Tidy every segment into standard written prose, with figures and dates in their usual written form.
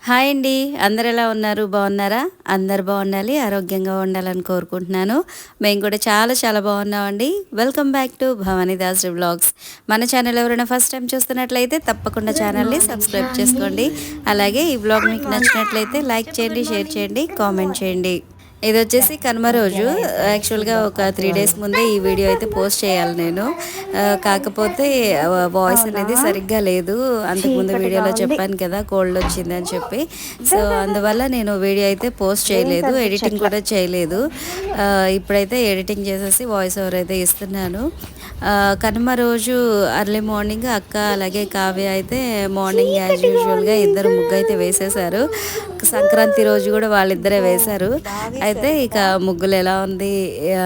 Hi అండి. అందరు ఎలా ఉన్నారు? బాగున్నారా? అందరు బాగుండాలి, ఆరోగ్యంగా ఉండాలని కోరుకుంటున్నాను. మేము కూడా చాలా చాలా బాగున్నామండి. Welcome back to Bhavani Das vlogs. మన ఛానల్ ఎవరైనా ఫస్ట్ టైం చూస్తున్నట్లయితే తప్పకుండా ఛానల్ని సబ్స్క్రైబ్ చేసుకోండి. అలాగే ఈ వ్లాగ్ మీకు నచ్చినట్లయితే లైక్ చేయండి, షేర్ చేయండి, కామెంట్ చేయండి. ఇది వచ్చేసి కనుమ రోజు. యాక్చువల్గా ఒక 3 డేస్ ముందే ఈ వీడియో అయితే పోస్ట్ చేయాలి నేను. కాకపోతే వాయిస్ అనేది సరిగ్గా లేదు. అంతకుముందు వీడియోలో చెప్పాను కదా కోల్డ్ వచ్చిందని చెప్పి. సో అందువల్ల నేను వీడియో అయితే పోస్ట్ చేయలేదు, ఎడిటింగ్ కూడా చేయలేదు. ఇప్పుడైతే ఎడిటింగ్ చేసేసి వాయిస్ ఓవర్ అయితే ఇస్తున్నాను. కనుమ రోజు అర్లీ మార్నింగ్ అక్క అలాగే కావ్య అయితే మార్నింగ్ యాజ్ యూజువల్గా ఇద్దరు ముగ్గు అయితే వేసేసారు. సంక్రాంతి రోజు కూడా వాళ్ళిద్దరే వేశారు. అయితే ఇక ముగ్గులు ఎలా ఉంది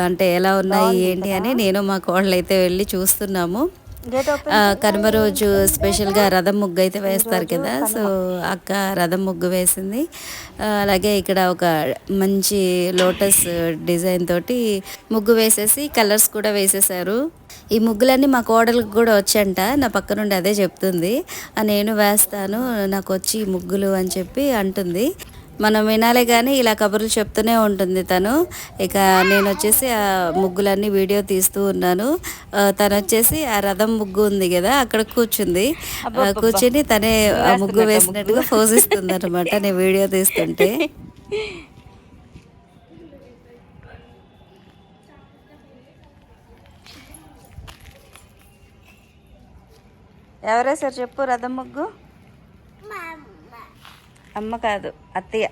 అంటే ఎలా ఉన్నాయి ఏంటి అని నేను మా కోడలు అయితే వెళ్ళి చూస్తున్నాము. కనుమ రోజు స్పెషల్గా రథం ముగ్గు అయితే వేస్తారు కదా, సో అక్క రథం ముగ్గు వేసింది. అలాగే ఇక్కడ ఒక మంచి లోటస్ డిజైన్ తోటి ముగ్గు వేసేసి కలర్స్ కూడా వేసేసారు. ఈ ముగ్గులన్నీ మా కోడలకు కూడా వచ్చంట, నా పక్క నుండి అదే చెప్తుంది. నేను వేస్తాను, నాకు వచ్చి ముగ్గులు అని చెప్పి అంటుంది. మనం వినాలే కానీ ఇలా కబుర్లు చెప్తూనే ఉంటుంది తను. ఇక నేను వచ్చేసి ఆ ముగ్గులన్నీ వీడియో తీస్తూ ఉన్నాను. తను వచ్చేసి ఆ రథం ముగ్గు ఉంది కదా అక్కడ కూర్చుంది. కూర్చుని తనే ఆ ముగ్గు వేసినట్టుగా పోజిస్తుంది అనమాట నేను వీడియో తీస్తుంటే. ఎవరేసారు చెప్పు రథం ముగ్గు? అమ్మ కాదు, అత్తయ్య.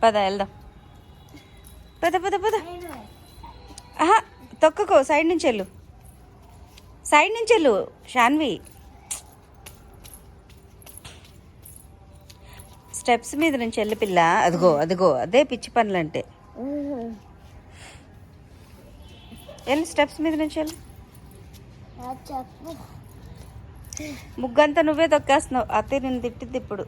పద వెళ్దాం, పద పద పద. ఆహా తొక్కకో, సైడ్ నుంచి వెళ్ళు, సైడ్ నుంచి వెళ్ళు షాన్వి. స్టెప్స్ మీద నుంచి వెళ్ళి పిల్ల. అదిగో అదిగో అదే పిచ్చి పనులు అంటే. వెళ్ళి స్టెప్స్ మీద నుంచి వెళ్ళి. ముగ్గంతా నువ్వే తొక్కేస్తున్నావు, అత్తయ్య నేను తిట్టిద్ది ఇప్పుడు.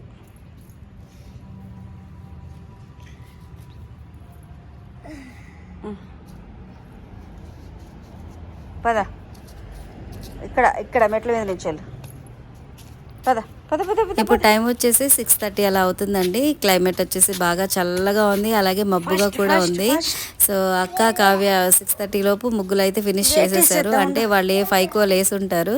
పద, ఇక్కడ ఇక్కడ మెట్ల మీద నుంచి వెళ్ళు, పద పద పద. ఇప్పుడు టైం వచ్చేసి 6:30 అలా అవుతుందండి. క్లైమేట్ వచ్చేసి బాగా చల్లగా ఉంది, అలాగే మబ్బుగా కూడా ఉంది. సో అక్క కావ్య 6:30 లోపు ముగ్గులు అయితే ఫినిష్ చేసేసారు. అంటే వాళ్ళు 5కో లేసి ఉంటారు.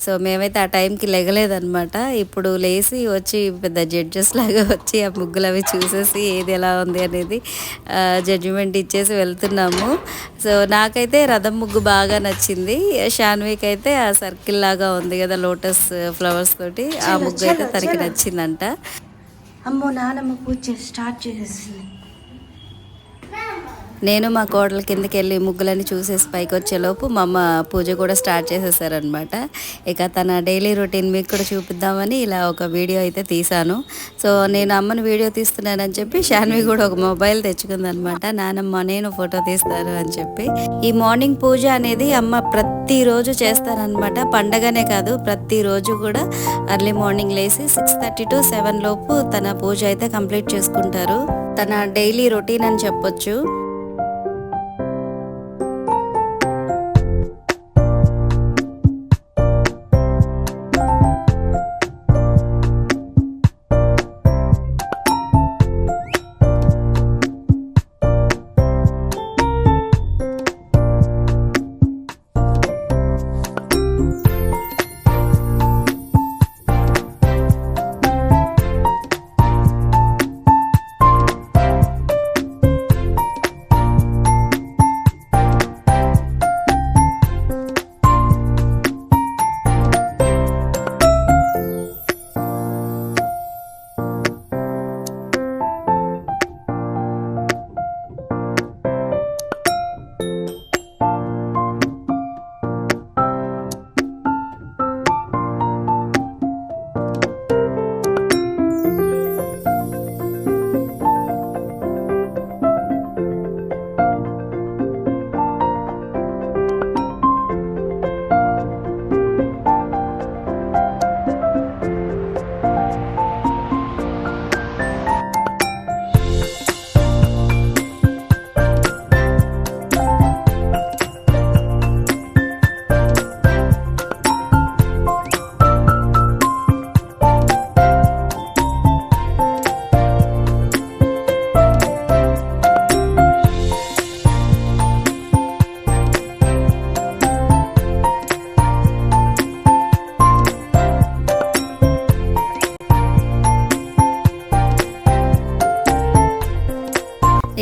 సో మేమైతే ఆ టైంకి లెగలేదనమాట. ఇప్పుడు లేచి వచ్చి పెద్ద జడ్జెస్ లాగా వచ్చి ఆ ముగ్గులు అవి చూసేసి ఏది ఎలా ఉంది అనేది జడ్జిమెంట్ ఇచ్చేసి వెళ్తున్నాము. సో నాకైతే రథం ముగ్గు బాగా నచ్చింది. షాన్వికి అయితే ఆ సర్కిల్ లాగా ఉంది కదా లోటస్ ఫ్లవర్స్ తోటి, ఆ ముగ్గు అయితే తనకి నచ్చిందంట. అమ్మో నానమ్మ పూజ స్టార్ట్ చేసేసింది. నేను మా కోడల కిందకి వెళ్ళి ముగ్గులని చూసేసి పైకి వచ్చేలోపు మా అమ్మ పూజ కూడా స్టార్ట్ చేసేసారనమాట. ఇక తన డైలీ రొటీన్ మీకు కూడా చూపిద్దామని ఇలా ఒక వీడియో అయితే తీశాను. సో నేను అమ్మని వీడియో తీస్తున్నానని చెప్పి షాన్వి కూడా ఒక మొబైల్ తెచ్చుకుందనమాట. నానమ్మ నేను ఫోటో తీస్తాను అని చెప్పి. ఈ మార్నింగ్ పూజ అనేది అమ్మ ప్రతిరోజు చేస్తారనమాట. పండగనే కాదు, ప్రతిరోజు కూడా అర్లీ మార్నింగ్ లేసి 6:30 to 7 లోపు తన పూజ అయితే కంప్లీట్ చేసుకుంటారు. తన డైలీ రొటీన్ అని చెప్పొచ్చు.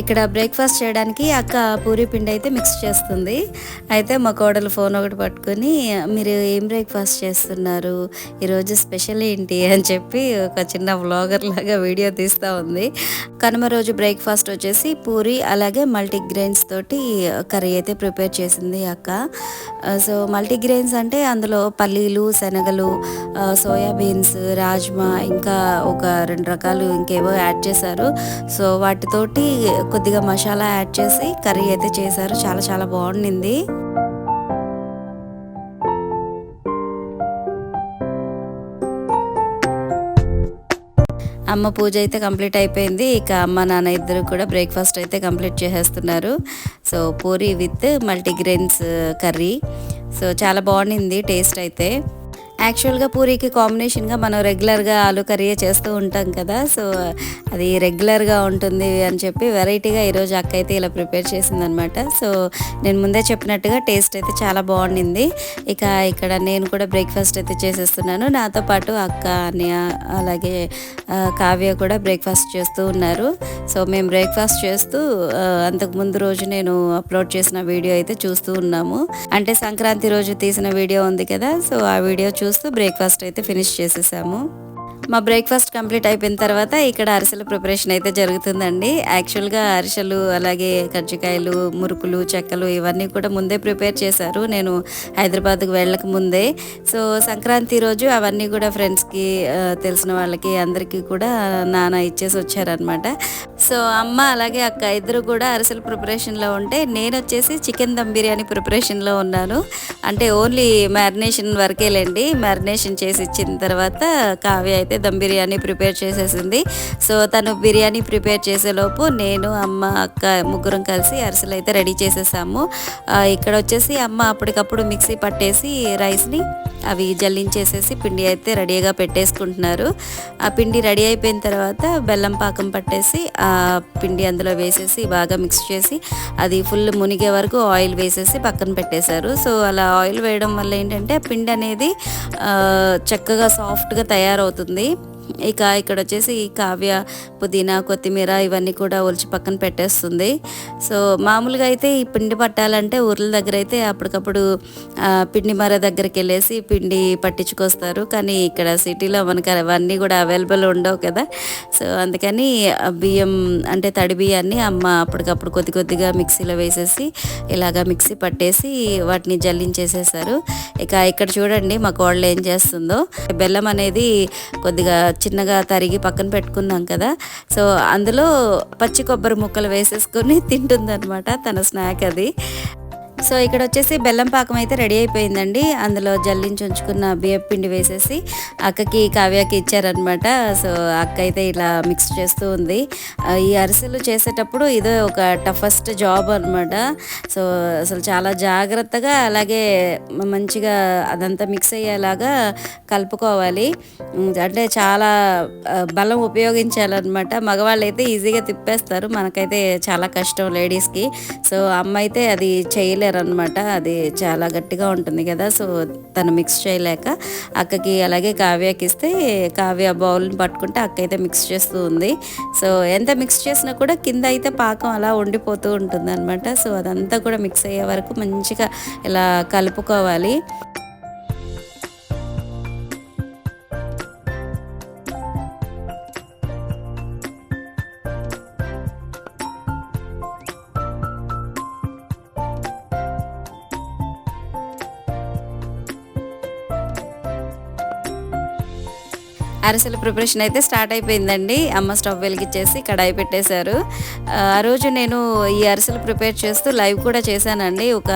ఇక్కడ బ్రేక్ఫాస్ట్ చేయడానికి అక్క పూరీ పిండి అయితే మిక్స్ చేస్తుంది. అయితే మా కోడలు ఫోన్ ఒకటి పట్టుకొని మీరు ఏం బ్రేక్ఫాస్ట్ చేస్తున్నారు, ఈరోజు స్పెషల్ ఏంటి అని చెప్పి ఒక చిన్న వ్లాగర్ లాగా వీడియో తీస్తూ ఉంది. కనుమ రోజు బ్రేక్ఫాస్ట్ వచ్చేసి పూరి అలాగే మల్టీగ్రెయిన్స్ తోటి కర్రీ అయితే ప్రిపేర్ చేసింది అక్క. సో మల్టీగ్రెయిన్స్ అంటే అందులో పల్లీలు, శనగలు, సోయాబీన్స్, రాజ్మా ఇంకా ఒక 2 రకాలు ఇంకేవో యాడ్ చేశారు. సో వాటితోటి కొద్దిగా మసాలా యాడ్ చేసి కర్రీ అయితే చేశారు. చాలా చాలా బాగుండింది. అమ్మ పూజ అయితే కంప్లీట్ అయిపోయింది. ఇక అమ్మ నాన్న ఇద్దరు కూడా బ్రేక్ఫాస్ట్ అయితే కంప్లీట్ చేసేస్తున్నారు. So puri with multigrains curry. So చాలా బాగుండింది టేస్ట్ అయితే. యాక్చువల్గా పూరీకి కాంబినేషన్గా మనం రెగ్యులర్గా ఆలు కర్రీ చేస్తూ ఉంటాం కదా. సో అది రెగ్యులర్గా ఉంటుంది అని చెప్పి వెరైటీగా ఈరోజు అక్క అయితే ఇలా ప్రిపేర్ చేసిందనమాట. సో నేను ముందే చెప్పినట్టుగా టేస్ట్ అయితే చాలా బాగుండింది. ఇక ఇక్కడ నేను కూడా బ్రేక్ఫాస్ట్ అయితే చేసేస్తున్నాను. నాతో పాటు అక్క, అన్నయ్య అలాగే కావ్య కూడా బ్రేక్ఫాస్ట్ చేస్తూ ఉన్నారు. సో మేము బ్రేక్ఫాస్ట్ చేస్తూ అంతకుముందు రోజు నేను అప్లోడ్ చేసిన వీడియో అయితే చూస్తూ ఉన్నాము. అంటే సంక్రాంతి రోజు తీసిన వీడియో ఉంది కదా. సో ఆ వీడియో చూస్తూ బ్రేక్ఫాస్ట్ అయితే ఫినిష్ చేసేసాము. మా బ్రేక్ఫాస్ట్ కంప్లీట్ అయిపోయిన తర్వాత ఇక్కడ అరిసెల ప్రిపరేషన్ అయితే జరుగుతుందండి. యాక్చువల్గా అరిసెలు అలాగే కజ్జికాయలు, మురుకులు, చెక్కలు ఇవన్నీ కూడా ముందే ప్రిపేర్ చేశారు నేను హైదరాబాద్కి వెళ్ళక ముందే. సో సంక్రాంతి రోజు అవన్నీ కూడా ఫ్రెండ్స్కి, తెలిసిన వాళ్ళకి అందరికీ కూడా నాన్న ఇచ్చేసి వచ్చారనమాట. సో అమ్మ అలాగే అక్క ఇద్దరు కూడా అరిసెల ప్రిపరేషన్లో ఉంటే నేను వచ్చేసి చికెన్ దమ్ బిర్యానీ ప్రిపరేషన్లో ఉన్నాను. అంటే ఓన్లీ మ్యారినేషన్ వరకేలేండి. మ్యారినేషన్ చేసి ఇచ్చిన తర్వాత కావ్య అయితే దమ్ బిర్యానీ ప్రిపేర్ చేసేసింది. సో తను బిర్యానీ ప్రిపేర్ చేసేలోపు నేను, అమ్మ, అక్క ముగ్గురం కలిసి అరిసెలు అయితే రెడీ చేసేసాము. ఇక్కడ వచ్చేసి అమ్మ అప్పటికప్పుడు మిక్సీ పట్టేసి రైస్ని అవి జల్లించేసేసి పిండి అయితే రెడీగా పెట్టేసుకుంటున్నారు. ఆ పిండి రెడీ అయిపోయిన తర్వాత బెల్లం పాకం పట్టేసి ఆ పిండి అందులో వేసేసి బాగా మిక్స్ చేసి అది ఫుల్ మునిగే వరకు ఆయిల్ వేసేసి పక్కన పెట్టేశారు. సో అలా ఆయిల్ వేయడం వల్ల ఏంటంటే పిండి అనేది చక్కగా సాఫ్ట్గా తయారవుతుంది. ఇక ఇక్కడ వచ్చేసి కావ్య పుదీనా, కొత్తిమీర ఇవన్నీ కూడా ఒలిచి పక్కన పెట్టేస్తుంది. సో మామూలుగా అయితే ఈ పిండి పట్టాలంటే ఊర్ల దగ్గర అయితే అప్పటికప్పుడు పిండి మర దగ్గరికి వెళ్ళేసి పిండి పట్టించుకొస్తారు. కానీ ఇక్కడ సిటీలో మనకి అవన్నీ కూడా అవైలబుల్ ఉండవు కదా. సో అందుకని బియ్యం అంటే తడి బియ్యాన్ని అమ్మ అప్పటికప్పుడు కొద్ది కొద్దిగా మిక్సీలో వేసేసి ఇలాగా మిక్సీ పట్టేసి వాటిని జల్లించేసేసారు. ఇక ఇక్కడ చూడండి మా కోడలు ఏం చేస్తుందో. బెల్లం అనేది కొద్దిగా చిన్నగా తరిగి పక్కన పెట్టుకున్నాం కదా. సో అందులో పచ్చి కొబ్బరి ముక్కలు వేసేసుకొని తింటుందన్నమాట తన స్నాక్ అది. సో ఇక్కడ వచ్చేసి బెల్లం పాకం అయితే రెడీ అయిపోయిందండి. అందులో జల్లించి ఉంచుకున్న బియ్యం పిండి వేసేసి అక్కకి, కావ్యకి ఇచ్చారనమాట. సో అక్క అయితే ఇలా మిక్స్ చేస్తూ ఉంది. ఈ అరిసెలు చేసేటప్పుడు ఇదే ఒక టఫెస్ట్ జాబ్ అనమాట. సో అసలు చాలా జాగ్రత్తగా అలాగే మంచిగా అదంతా మిక్స్ అయ్యేలాగా కలుపుకోవాలి. అంటే చాలా బలం ఉపయోగించాలన్నమాట. మగవాళ్ళు అయితే ఈజీగా తిప్పేస్తారు, మనకైతే చాలా కష్టం లేడీస్కి. సో అమ్మ అయితే అది చేయలేరు అనమాట. అది చాలా గట్టిగా ఉంటుంది కదా. సో తను మిక్స్ చేయలేక అక్కకి అలాగే కావ్యకి ఇస్తే కావ్య బౌల్ని పట్టుకుంటే అక్క అయితే మిక్స్ చేస్తూ ఉంది. సో ఎంత మిక్స్ చేసినా కూడా కింద అయితే పాకం అలా ఉండిపోతూ ఉంటుంది అనమాట. సో అదంతా కూడా మిక్స్ అయ్యే వరకు మంచిగా ఇలా కలుపుకోవాలి. అరిసెల ప్రిపరేషన్ అయితే స్టార్ట్ అయిపోయిందండి. అమ్మ స్టవ్ వెలిగించేసి కడాయి పెట్టేశారు. ఆ రోజు నేను ఈ అరిసెలు ప్రిపేర్ చేస్తూ లైవ్ కూడా చేశానండి. ఒక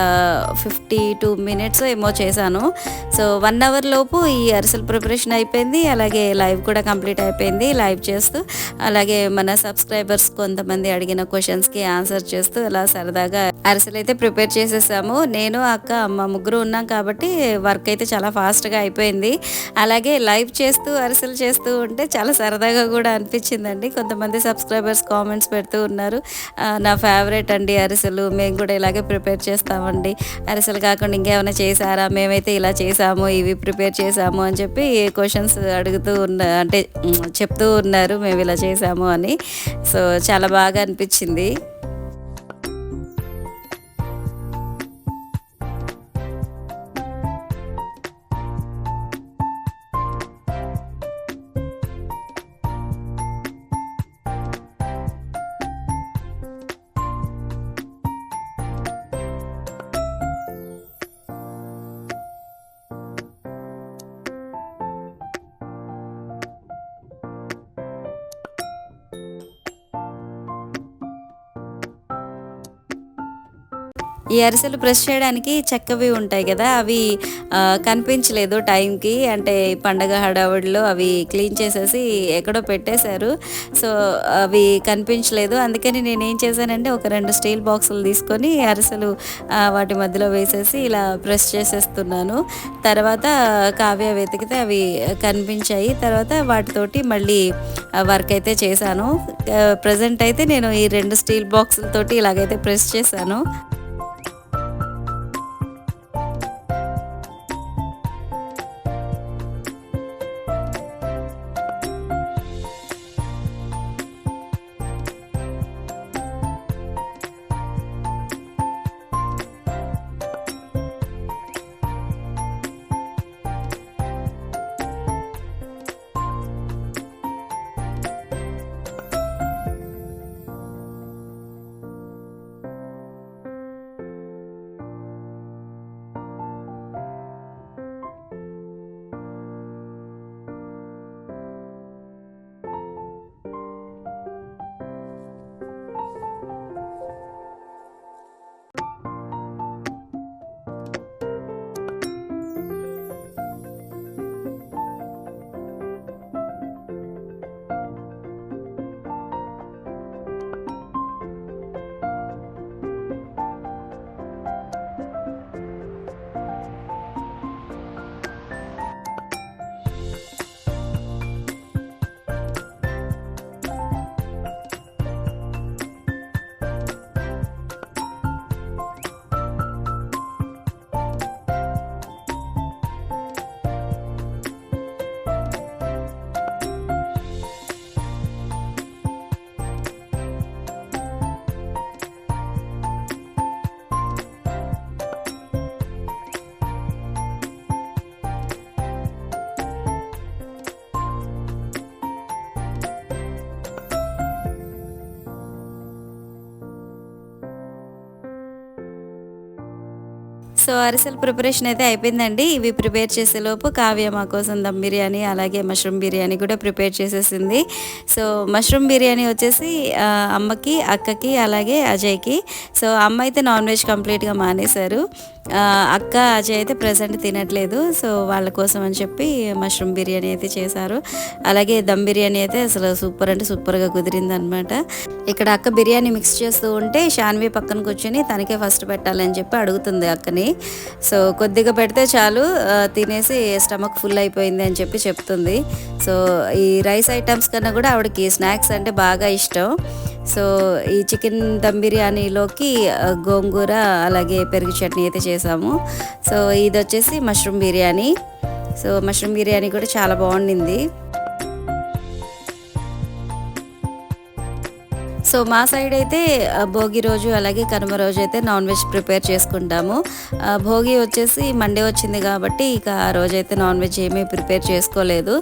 52 మినిట్స్ ఏమో చేశాను. సో 1 అవర్ లోపు ఈ అరిసెల ప్రిపరేషన్ అయిపోయింది. అలాగే లైవ్ కూడా కంప్లీట్ అయిపోయింది. లైవ్ చేస్తూ అలాగే మన సబ్స్క్రైబర్స్ కొంతమంది అడిగిన క్వశ్చన్స్కి ఆన్సర్ చేస్తూ అలా సరదాగా అరిసెలు అయితే ప్రిపేర్ చేసేసాము. నేను, అక్క, అమ్మ ముగ్గురు ఉన్నాం కాబట్టి వర్క్ అయితే చాలా ఫాస్ట్గా అయిపోయింది. అలాగే లైవ్ చేస్తూ అరిసెలు చేస్తూ ఉంటే చాలా సరదాగా కూడా అనిపించిందండి. కొంతమంది సబ్స్క్రైబర్స్ కామెంట్స్ పెడుతూ ఉన్నారు, నా ఫేవరెట్ అండి అరిసెలు, మేము కూడా ఇలాగే ప్రిపేర్ చేస్తామండి, అరిసెలు కాకుండా ఇంకేమైనా చేశారా, మేమైతే ఇలా చేసాము, ఇవి ప్రిపేర్ చేసాము అని చెప్పి క్వశ్చన్స్ అడుగుతూ అంటే చెప్తూ ఉన్నారు మేము ఇలా చేసాము అని. సో చాలా బాగా అనిపించింది. ఈ అరిసెలు ప్రెస్ చేయడానికి చెక్కవి ఉంటాయి కదా, అవి కనిపించలేదు టైంకి. అంటే పండగ హడావుడిలో అవి క్లీన్ చేసేసి ఎక్కడో పెట్టేశారు. సో అవి కనిపించలేదు. అందుకని నేనేం చేశానంటే ఒక 2 స్టీల్ బాక్సులు తీసుకొని అరిసెలు వాటి మధ్యలో వేసేసి ఇలా ప్రెస్ చేసేస్తున్నాను. తర్వాత కావ్య వెతికితే అవి కనిపించాయి. తర్వాత వాటితోటి మళ్ళీ వర్క్ అయితే చేశాను. ప్రజెంట్ అయితే నేను ఈ 2 స్టీల్ బాక్సులతోటి ఇలాగైతే ప్రెస్ చేశాను. సో అరిసెల ప్రిపరేషన్ అయితే అయిపోయిందండి. ఇవి ప్రిపేర్ చేసేలోపు కావ్య మా కోసం దమ్ బిర్యానీ అలాగే మష్రూమ్ బిర్యానీ కూడా ప్రిపేర్ చేసేసింది. సో మష్రూమ్ బిర్యానీ వచ్చేసి అమ్మకి, అక్కకి అలాగే అజయ్కి. సో అమ్మ అయితే నాన్ వెజ్ కంప్లీట్గా మానేశారు. అక్క, అజయ్ అయితే ప్రజెంట్ తినట్లేదు. సో వాళ్ళ కోసం అని చెప్పి మష్రూమ్ బిర్యానీ అయితే చేశారు. అలాగే దమ్ బిర్యానీ అయితే అసలు సూపర్ అంటే సూపర్గా కుదిరింది అనమాట. ఇక్కడ అక్క బిర్యానీ మిక్స్ చేస్తూ ఉంటే షాన్వి పక్కన కూర్చొని తనకే ఫస్ట్ పెట్టాలని చెప్పి అడుగుతుంది అక్కని. సో కొద్దిగా పెడితే చాలు తినేసి స్టమక్ ఫుల్ అయిపోయింది అని చెప్పి చెప్తుంది. సో ఈ రైస్ ఐటమ్స్ కన్నా కూడా ఆవిడకి స్నాక్స్ అంటే బాగా ఇష్టం. సో ఈ చికెన్ దమ్ బిర్యానీలోకి గోంగూర అలాగే పెరుగు చట్నీ అయితే చేసాము. సో ఇది వచ్చేసి mushroom biryani. So mushroom biryani కూడా చాలా బాగుండింది. సో మా సైడ్ అయితే భోగి రోజు అలాగే కనుమ రోజు అయితే నాన్ వెజ్ ప్రిపేర్ చేసుకుంటాము. భోగి వచ్చేసి మండే వచ్చింది కాబట్టి ఇక ఆ రోజైతే నాన్ వెజ్ ఏమీ ప్రిపేర్ చేసుకోలేదు.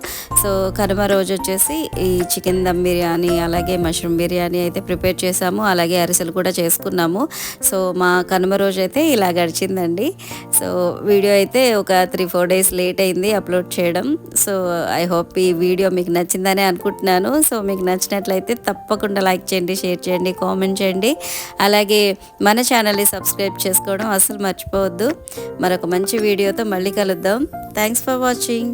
సో కనుమ రోజు వచ్చేసి ఈ చికెన్ దమ్ బిర్యానీ అలాగే మష్రూమ్ బిర్యానీ అయితే ప్రిపేర్ చేసాము. అలాగే అరిసెలు కూడా చేసుకున్నాము. సో మా కనుమ రోజు అయితే ఇలా గడిచిందండి. సో వీడియో అయితే ఒక 3-4 డేస్ లేట్ అయింది అప్లోడ్ చేయడం. సో ఐ హోప్ ఈ వీడియో మీకు నచ్చిందని అనుకుంటున్నాను. సో మీకు నచ్చినట్లయితే తప్పకుండా లైక్ చేయండి, షేర్ చేయండి, కామెంట్ చేయండి. అలాగే మన ఛానల్ని సబ్స్క్రైబ్ చేసుకోవడం అస్సలు మర్చిపోవద్దు. మరొక మంచి వీడియోతో మళ్ళీ కలుద్దాం. Thanks for watching.